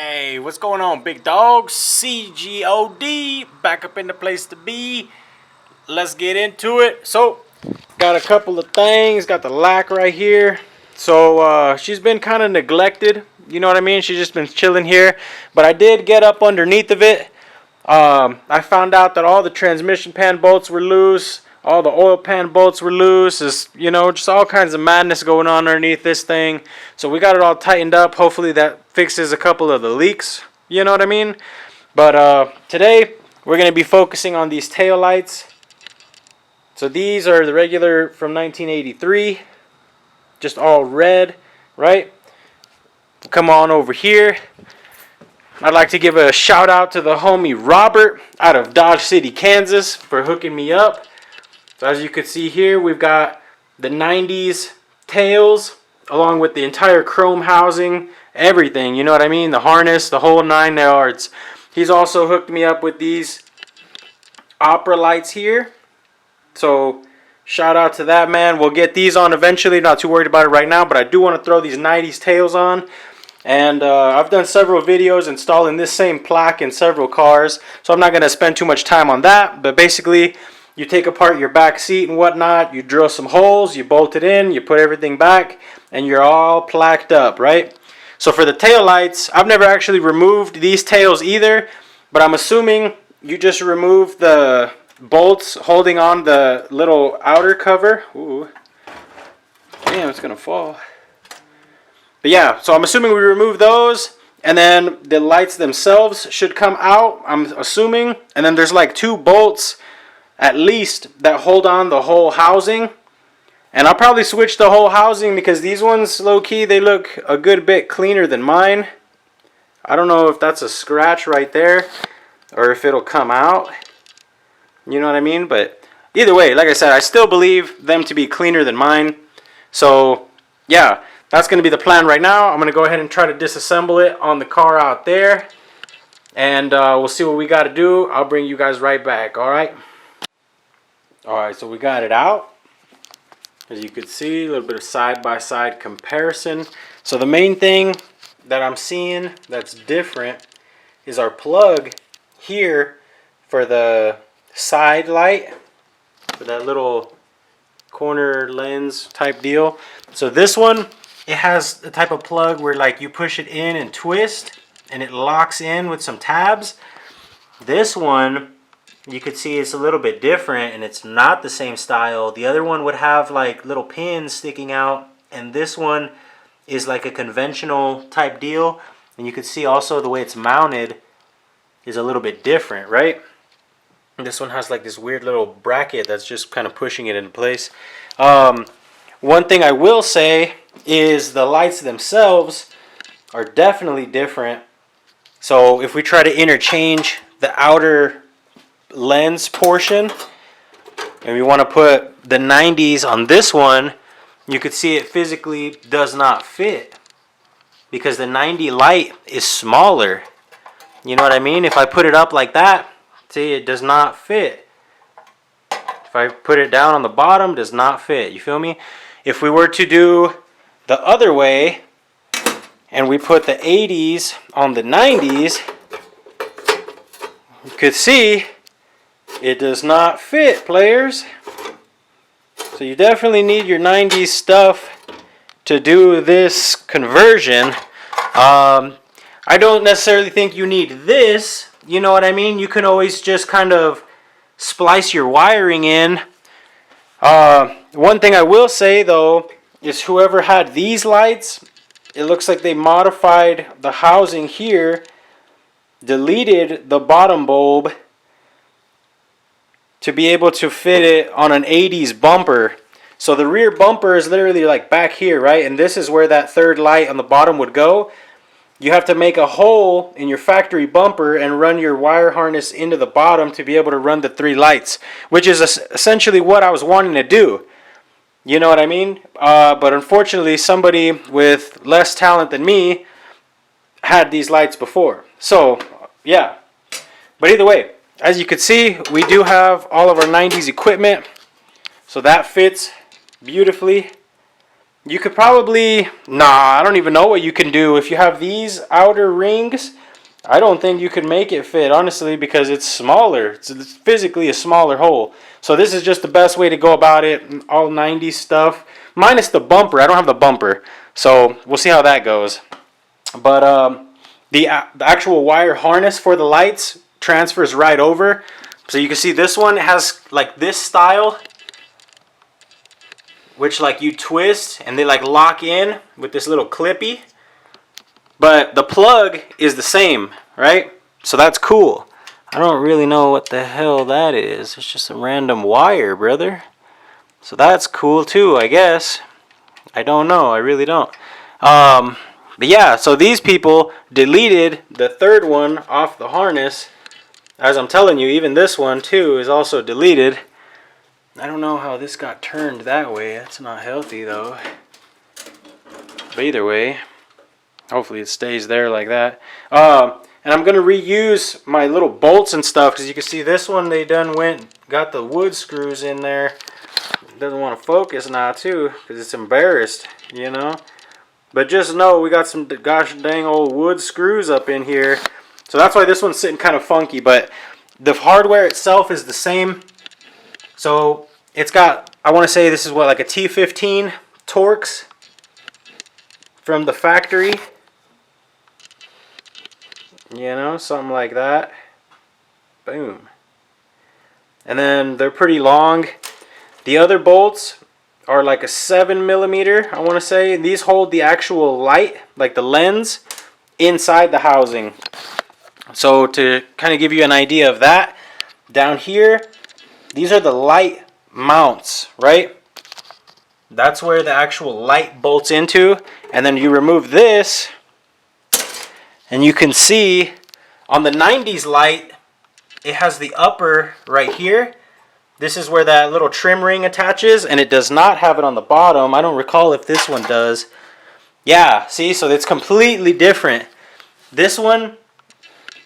Hey, what's going on, big dog? CGOD, back up in the place to be. Let's get into it. So, got a couple of things. Got the lack right here. So, she's been kind of neglected. You know what I mean? She's just been chilling here. But I did get up underneath of it. I found out that all the transmission pan bolts were loose. All the oil pan bolts were loose. Is, you know, just all kinds of madness going on underneath this thing. So we got it all tightened up. Hopefully that fixes a couple of the leaks. You know what I mean? But today we're going to be focusing on these tail lights. So these are the regular from 1983. Just all red, right? Come on over here. I'd like to give a shout out to the homie Robert out of Dodge City, Kansas for hooking me up. So as you can see here, we've got the 90s tails along with the entire chrome housing, everything, you know what I mean? The harness, the whole 9 yards. He's also hooked me up with these opera lights here. So shout out to that man. We'll get these on eventually, not too worried about it right now, but I do want to throw these 90s tails on. And I've done several videos installing this same plaque in several cars, so I'm not going to spend too much time on that. But basically, you take apart your back seat and whatnot, you drill some holes, you bolt it in, you put everything back, and you're all plaqued up, right? So for the tail lights, I've never actually removed these tails either, but I'm assuming you just remove the bolts holding on the little outer cover. Ooh, damn, it's going to fall. But yeah, so I'm assuming we remove those, and then the lights themselves should come out, I'm assuming. And then there's like 2 bolts, at least, that hold on the whole housing. And I'll probably switch the whole housing because these ones, low-key, they look a good bit cleaner than mine. I don't know if that's a scratch right there, or if it'll come out. You know what I mean? But either way, like I said, I still believe them to be cleaner than mine. So, yeah. That's going to be the plan right now. I'm going to go ahead and try to disassemble it on the car out there. And we'll see what we got to do. I'll bring you guys right back, alright? Alright, so we got it out. As you can see, a little bit of side-by-side comparison. So the main thing that I'm seeing that's different is our plug here for the side light. For that little corner lens type deal. So this one, it has the type of plug where like you push it in and twist and it locks in with some tabs. This one, you could see it's a little bit different and it's not the same style. The other one would have like little pins sticking out, and this one is like a conventional type deal. And you can see also the way it's mounted is a little bit different, right? And this one has like this weird little bracket that's just kind of pushing it into place. One thing I will say is the lights themselves are definitely different. So if we try to interchange the outer lens portion and we want to put the 90s on this one, you could see it physically does not fit because the 90 light is smaller. You know what I mean? If I put it up like that, see, it does not fit. If I put it down on the bottom, it does not fit. You feel me? If we were to do the other way and we put the 80s on the 90s, you could see it does not fit, players. So you definitely need your 90s stuff to do this conversion. I don't necessarily think you need this. You know what I mean? You can always just kind of splice your wiring in. One thing I will say though is whoever had these lights, it looks like they modified the housing here, deleted the bottom bulb to be able to fit it on an 80s bumper. So the rear bumper is literally like back here, right? And this is where that third light on the bottom would go. You have to make a hole in your factory bumper and run your wire harness into the bottom to be able to run the 3 lights, which is essentially what I was wanting to do. You know what I mean? But unfortunately, somebody with less talent than me had these lights before. So, yeah. But either way, as you can see, we do have all of our 90s equipment. So that fits beautifully. You could probably, nah, I don't even know what you can do. If you have these outer rings, I don't think you could make it fit, honestly, because it's smaller. It's physically a smaller hole. So this is just the best way to go about it. All 90s stuff. Minus the bumper. I don't have the bumper. So we'll see how that goes. But the actual wire harness for the lights transfers right over. So you can see this one has like this style, which like you twist and they like lock in with this little clippy. But the plug is the same, right? So that's cool. I don't really know what the hell that is. It's just a random wire, brother. So that's cool too, I guess. I don't know. I really don't. But yeah, so these people deleted the third one off the harness. As I'm telling you, even this one too is also deleted. I don't know how this got turned that way. That's not healthy though. But either way, hopefully it stays there like that. And I'm going to reuse my little bolts and stuff, because you can see this one they done got the wood screws in there. It doesn't want to focus now too, because it's embarrassed, you know. But just know we got some gosh dang old wood screws up in here. So that's why this one's sitting kind of funky. But the hardware itself is the same. So it's got, I want to say this is what, like a T15 Torx from the factory. You know, something like that. Boom. And then they're pretty long. The other bolts are like a 7mm, I want to say. These hold the actual light, like the lens, inside the housing. So to kind of give you an idea of that, down here, these are the light mounts, right? That's where the actual light bolts into. And then you remove this, and you can see on the 90s light, it has the upper right here. This is where that little trim ring attaches, and it does not have it on the bottom. I don't recall if this one does. Yeah, see, so it's completely different. This one,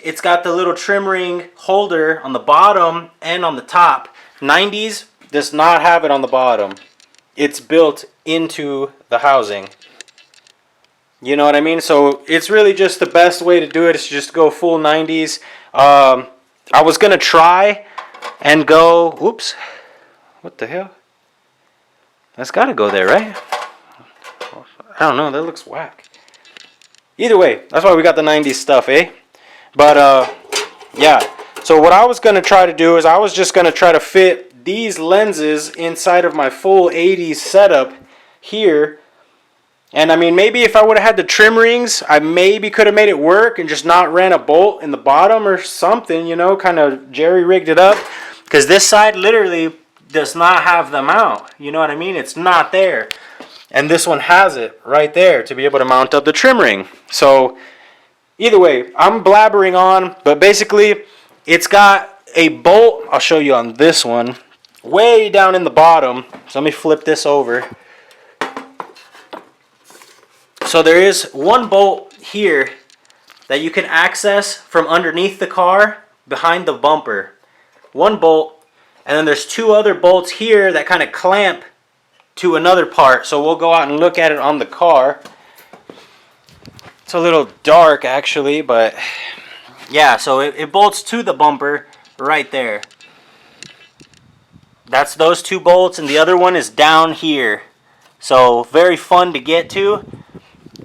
it's got the little trim ring holder on the bottom and on the top. 90s does not have it on the bottom. It's built into the housing. You know what I mean? So it's really just the best way to do it is just go full 90s. I was going to try and go, whoops, what the hell? That's got to go there, right? I don't know, that looks whack. Either way, that's why we got the 90s stuff, eh? But, yeah. So what I was going to try to do is I was just going to try to fit these lenses inside of my full 80s setup here. And I mean, maybe if I would have had the trim rings, I maybe could have made it work and just not ran a bolt in the bottom or something, you know, kind of jerry-rigged it up. Because this side literally does not have the mount, you know what I mean? It's not there. And this one has it right there to be able to mount up the trim ring. So either way, I'm blabbering on, but basically it's got a bolt, I'll show you on this one, way down in the bottom. So let me flip this over. So there is one bolt here that you can access from underneath the car behind the bumper. One bolt, and then there's two other bolts here that kind of clamp to another part. So we'll go out and look at it on the car. It's a little dark actually, but yeah, so it bolts to the bumper right there. That's those two bolts, and the other one is down here. So very fun to get to.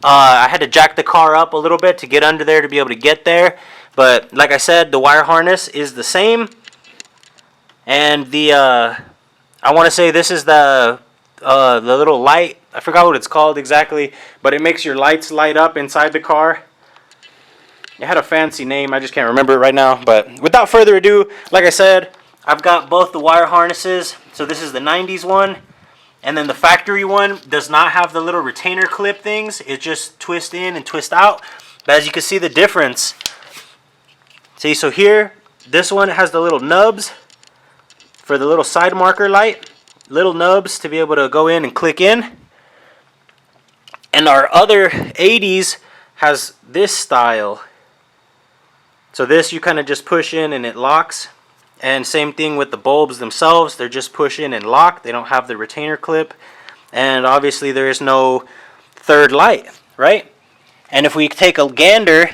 I had to jack the car up a little bit to get under there to be able to get there. But like I said, the wire harness is the same. And the, I want to say this is the little light. I forgot what it's called exactly. But it makes your lights light up inside the car. It had a fancy name. I just can't remember it right now. But without further ado, like I said, I've got both the wire harnesses. So this is the 90s one. And then the factory one does not have the little retainer clip things. It just twists in and twists out. But as you can see the difference. See, so here, this one has the little nubs for the little side marker light. Little nubs to be able to go in and click in. And our other 80s has this style. So this you kind of just push in and it locks. And same thing with the bulbs themselves. They're just push in and lock. They don't have the retainer clip. and obviously there is no third light, right? And if we take a gander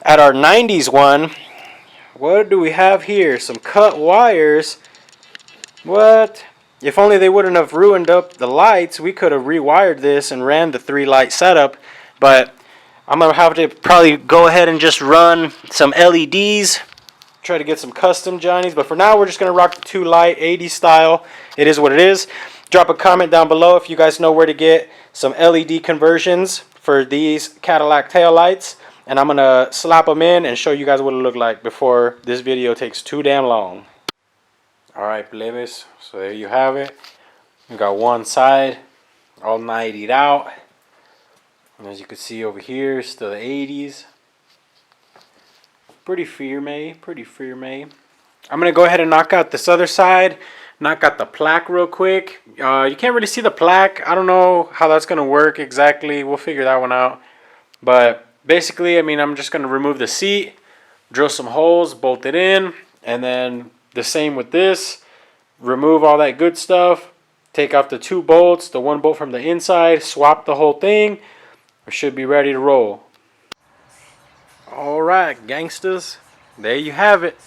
at our 90's one, what do we have here? Some cut wires. What? If only they wouldn't have ruined up the lights, we could have rewired this and ran the 3-light setup. But I'm going to have to probably go ahead and just run some LEDs. Try to get some custom Johnnies. But for now, we're just going to rock the 2-light 80's style. It is what it is. Drop a comment down below if you guys know where to get some LED conversions for these Cadillac taillights. And I'm going to slap them in and show you guys what it look like before this video takes too damn long. Alright, plebes, so there you have it. We got one side all 90'd out. And as you can see over here, still the 80's. Pretty fear-made, pretty fear-made. I'm going to go ahead and knock out this other side. Knock out the plaque real quick. You can't really see the plaque. I don't know how that's going to work exactly. We'll figure that one out. But basically, I mean, I'm just going to remove the seat, drill some holes, bolt it in, and then the same with this. Remove all that good stuff. Take off the 2 bolts, the 1 bolt from the inside, swap the whole thing. We should be ready to roll. Alright, gangsters. There you have it.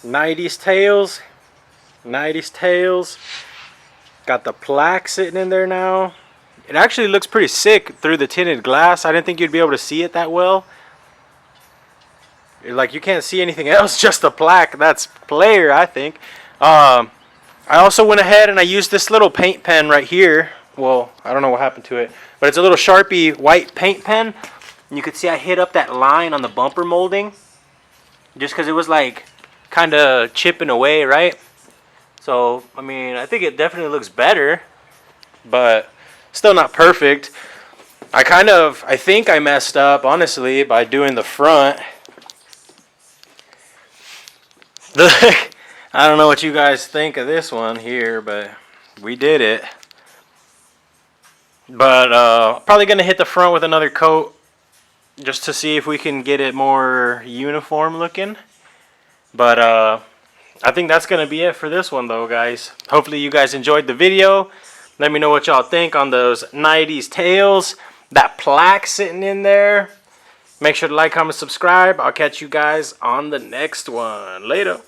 90's tails. 90's tails. Got the plaque sitting in there now. It actually looks pretty sick through the tinted glass. I didn't think you'd be able to see it that well. Like, you can't see anything else, just the plaque. That's player, I think. I also went ahead and I used this little paint pen right here. Well, I don't know what happened to it, but it's a little Sharpie white paint pen. And you could see I hit up that line on the bumper molding just because it was like kind of chipping away, right? So, I mean, I think it definitely looks better, but still not perfect. I think I messed up, honestly, by doing the front. I don't know what you guys think of this one here, but we did it. But probably going to hit the front with another coat just to see if we can get it more uniform looking. But I think that's going to be it for this one though, guys. Hopefully you guys enjoyed the video. Let me know what y'all think on those 90's tails. That plaque sitting in there. Make sure to like, comment, subscribe. I'll catch you guys on the next one. Later.